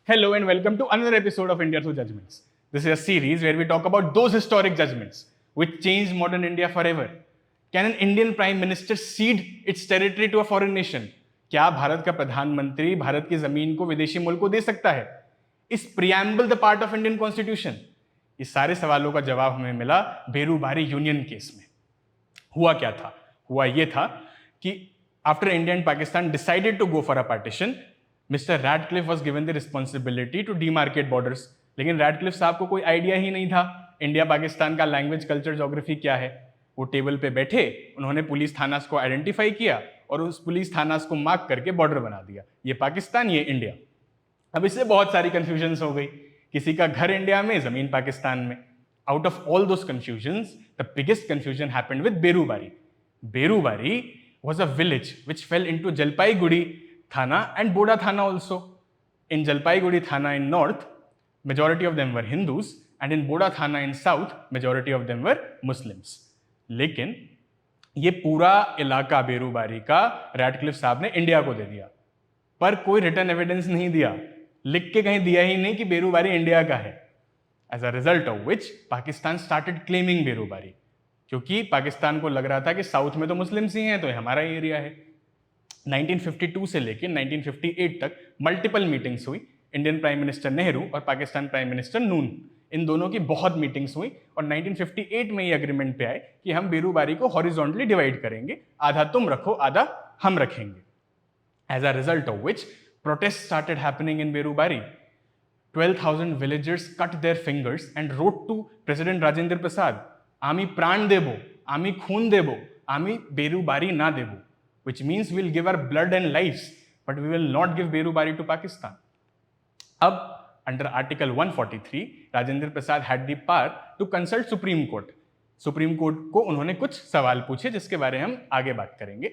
Hello and welcome to another episode of India Through Judgments. This is a series where we talk about those historic judgments which changed modern India forever. Can an Indian Prime Minister cede its territory to a foreign nation? क्या भारत का प्रधानमंत्री भारत की जमीन को विदेशी मुल्क को दे सकता है? इस preamble the part of Indian constitution? ये सारे सवालों का जवाब हमें मिला बेरूबारी यूनियन केस में। हुआ क्या था? हुआ ये था कि after India and Pakistan decided to go for a partition, Mr. Radcliffe was given the responsibility to demarcate borders. लेकिन रैडक्लिफ साहब को कोई आइडिया ही नहीं था इंडिया पाकिस्तान का लैंग्वेज कल्चर ज्योग्राफी क्या है। वो टेबल पे बैठे, उन्होंने पुलिस थानास को आइडेंटिफाई किया और उस पुलिस थानास को मार्क करके बॉर्डर बना दिया, ये पाकिस्तान ये इंडिया। अब इससे बहुत सारी कंफ्यूजन्स हो गई, किसी का घर इंडिया में जमीन पाकिस्तान में। Out of all those confusions the biggest confusion happened with Berubari. Berubari was a village which fell into Jalpaiguri Thana and Boda Thana also. In Jalpaiguri Thana in north, majority of them were Hindus, and in Boda Thana in south, majority of them were Muslims. लेकिन ये पूरा इलाका बेरूबारी का Radcliffe साहब ने India को दे दिया, पर कोई रिटर्न एविडेंस नहीं दिया, लिख के कहीं दिया ही नहीं कि बेरूबारी इंडिया का है। As a result of which, Pakistan started claiming Berubari, क्योंकि पाकिस्तान को लग रहा था कि साउथ में तो मुस्लिम्स ही हैं, तो हमारा एरिया है। 1952 से लेकर 1958 तक मल्टीपल मीटिंग्स हुई। इंडियन प्राइम मिनिस्टर नेहरू और पाकिस्तान प्राइम मिनिस्टर नून, इन दोनों की बहुत मीटिंग्स हुई और 1958 में ये एग्रीमेंट पे आए कि हम बेरूबारी को हॉरिजॉन्टली डिवाइड करेंगे, आधा तुम रखो आधा हम रखेंगे। As a result of which protest started happening in Berubari. 12,000 villagers cut their fingers and wrote to President Rajendra Prasad, आमी प्राण देबो, आमी खून देबो, आमी बेरूबारी ना देबो, which means we'll give our blood and lives, but we will not give Berubari to Pakistan. अब under Article 143, Rajendra Prasad had the power to consult Supreme Court. Supreme court को उन्होंने कुछ सवाल पूछे जिसके बारे में हम आगे बात करेंगे।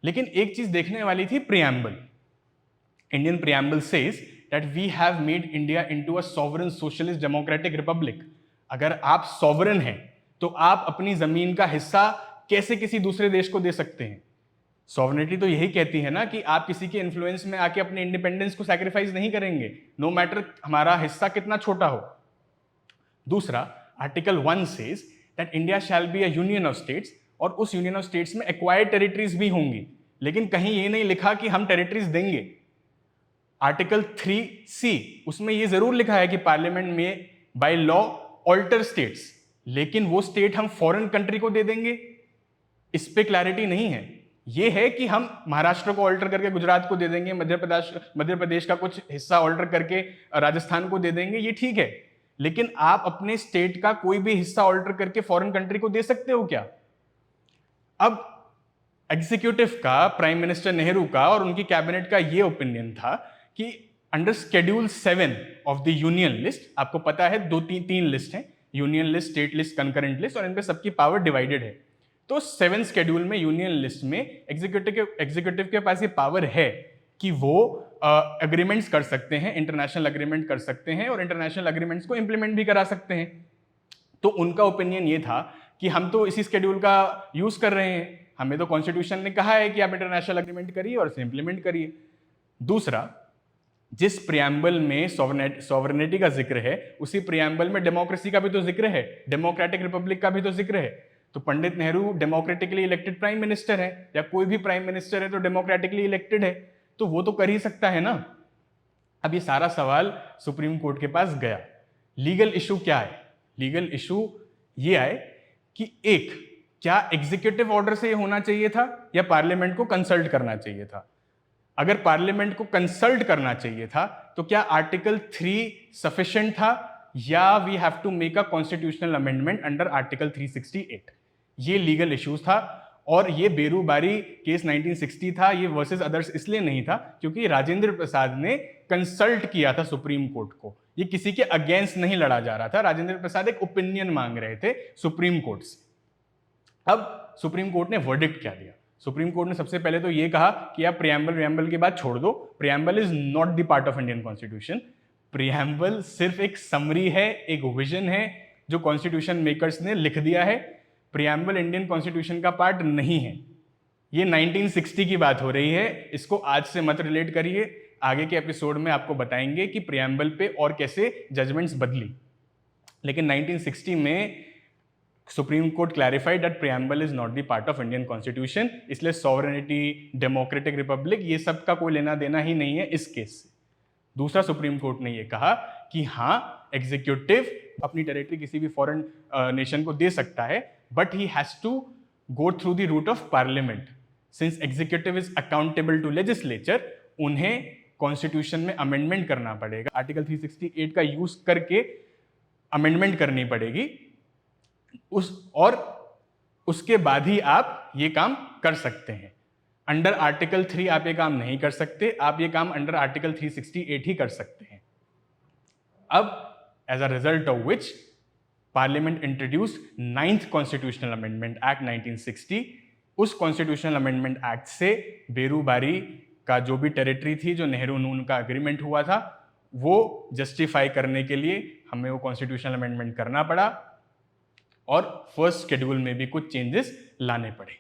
लेकिन एक चीज देखने वाली थी, preamble. Indian preamble says that we have made India into a sovereign socialist democratic republic. अगर आप sovereign हैं तो आप अपनी जमीन का हिस्सा कैसे किसी दूसरे देश को दे सकते हैं? सॉवरेनिटी तो यही कहती है ना कि आप किसी के इन्फ्लुएंस में आके अपने इंडिपेंडेंस को सैक्रिफाइस नहीं करेंगे, नो मैटर हमारा हिस्सा कितना छोटा हो। दूसरा, article 1 says that India shall be a union of states, और उस यूनियन ऑफ स्टेट्स में एक्वायर्ड टेरिटरीज भी होंगी, लेकिन कहीं ये नहीं लिखा कि हम टेरिटरीज देंगे। आर्टिकल 3C, उसमें ये जरूर लिखा है कि पार्लियामेंट में बाय लॉ ऑल्टर स्टेट्स, लेकिन वो स्टेट हम फॉरेन कंट्री को दे देंगे, इस पे क्लैरिटी नहीं है। ये है कि हम महाराष्ट्र को ऑल्टर करके गुजरात को दे देंगे, मध्य प्रदेश का कुछ हिस्सा ऑल्टर करके राजस्थान को दे देंगे, ये ठीक है, लेकिन आप अपने स्टेट का कोई भी हिस्सा ऑल्टर करके फॉरेन कंट्री को दे सकते हो क्या? अब एग्जीक्यूटिव का, प्राइम मिनिस्टर नेहरू का और उनकी कैबिनेट का ये ओपिनियन था कि under schedule 7 of the union list, आपको पता है तीन लिस्ट है, union list, state list, concurrent list, और इन पे सबकी पावर डिवाइडेड है। तो 7th शेड्यूल में यूनियन लिस्ट में एग्जीक्यूटिव के पास ये पावर है कि वो एग्रीमेंट्स कर सकते हैं, इंटरनेशनल एग्रीमेंट कर सकते हैं और इंटरनेशनल एग्रीमेंट्स को इंप्लीमेंट भी करा सकते हैं। तो उनका ओपिनियन ये था कि हम तो इसी शेड्यूल का यूज कर रहे हैं, हमें तो कॉन्स्टिट्यूशन ने कहा है कि आप इंटरनेशनल एग्रीमेंट करिए और इसे इंप्लीमेंट करिए। दूसरा, जिस प्रियम्बल में सॉवरेनिटी का जिक्र है, उसी प्रियम्बल में डेमोक्रेसी का भी तो जिक्र है, डेमोक्रेटिक रिपब्लिक का भी तो जिक्र है। तो Pandit Nehru democratically elected prime minister है, या कोई भी प्राइम मिनिस्टर है तो डेमोक्रेटिकली इलेक्टेड है, तो वो तो कर ही सकता है ना। अब ये सारा सवाल सुप्रीम कोर्ट के पास गया। लीगल इशू क्या है? लीगल इशू ये आए कि एक, क्या एग्जीक्यूटिव ऑर्डर से ये होना चाहिए था या पार्लियामेंट को कंसल्ट करना चाहिए था? अगर पार्लियामेंट को कंसल्ट करना चाहिए था तो क्या आर्टिकल 3 सफिशिएंट था, या we have to make a constitutional amendment under article 368? ये लीगल इश्यूज था, और ये बेरूबारी केस 1960 था, ये वर्सेस अदर्स इसलिए नहीं था क्योंकि राजेंद्र प्रसाद ने कंसल्ट किया था सुप्रीम कोर्ट को, ये किसी के अगेंस्ट नहीं लड़ा जा रहा था। राजेंद्र प्रसाद एक ओपिनियन मांग रहे थे सुप्रीम कोर्ट से। अब सुप्रीम कोर्ट ने वर्डिक्ट क्या दिया? सुप्रीम कोर्ट ने सबसे पहले तो ये कहा कि आप प्रियम्बल की बात छोड़ दो, preamble is not the part of Indian constitution. Preamble सिर्फ एक समरी है, एक विजन है जो कॉन्स्टिट्यूशन मेकर्स ने लिख दिया है। प्रियम्बल इंडियन कॉन्स्टिट्यूशन का पार्ट नहीं है। ये 1960 की बात हो रही है, इसको आज से मत रिलेट करिए। आगे के एपिसोड में आपको बताएंगे कि प्रियम्बल पे और कैसे जजमेंट्स बदली। लेकिन 1960 में supreme court clarified that preamble is not the part of Indian constitution, इसलिए सॉवरेनिटी, डेमोक्रेटिक रिपब्लिक, ये सब का कोई लेना देना ही नहीं है इस केस से। दूसरा, सुप्रीम कोर्ट ने ये कहा कि हाँ, एग्जीक्यूटिव अपनी टेरिटरी किसी भी फॉरेन नेशन को दे सकता है, but he has to go through the route of parliament. Since executive is accountable to legislature, उन्हें कॉन्स्टिट्यूशन में अमेंडमेंट करना पड़ेगा, आर्टिकल 368 का यूज करके अमेंडमेंट करनी पड़ेगी और उसके बाद ही आप ये काम कर सकते हैं। अंडर आर्टिकल 3 आप ये काम नहीं कर सकते, आप ये काम अंडर आर्टिकल 368 ही कर सकते हैं। अब as a result of which parliament introduce 9th constitutional amendment act 1960। उस कॉन्स्टिट्यूशनल अमेंडमेंट एक्ट से बेरूबारी का जो भी टेरिटरी थी, जो नेहरू नून का एग्रीमेंट हुआ था, वो जस्टिफाई करने के लिए हमें वो कॉन्स्टिट्यूशनल अमेंडमेंट करना पड़ा और फर्स्ट शेड्यूल में भी कुछ चेंजेस लाने पड़े।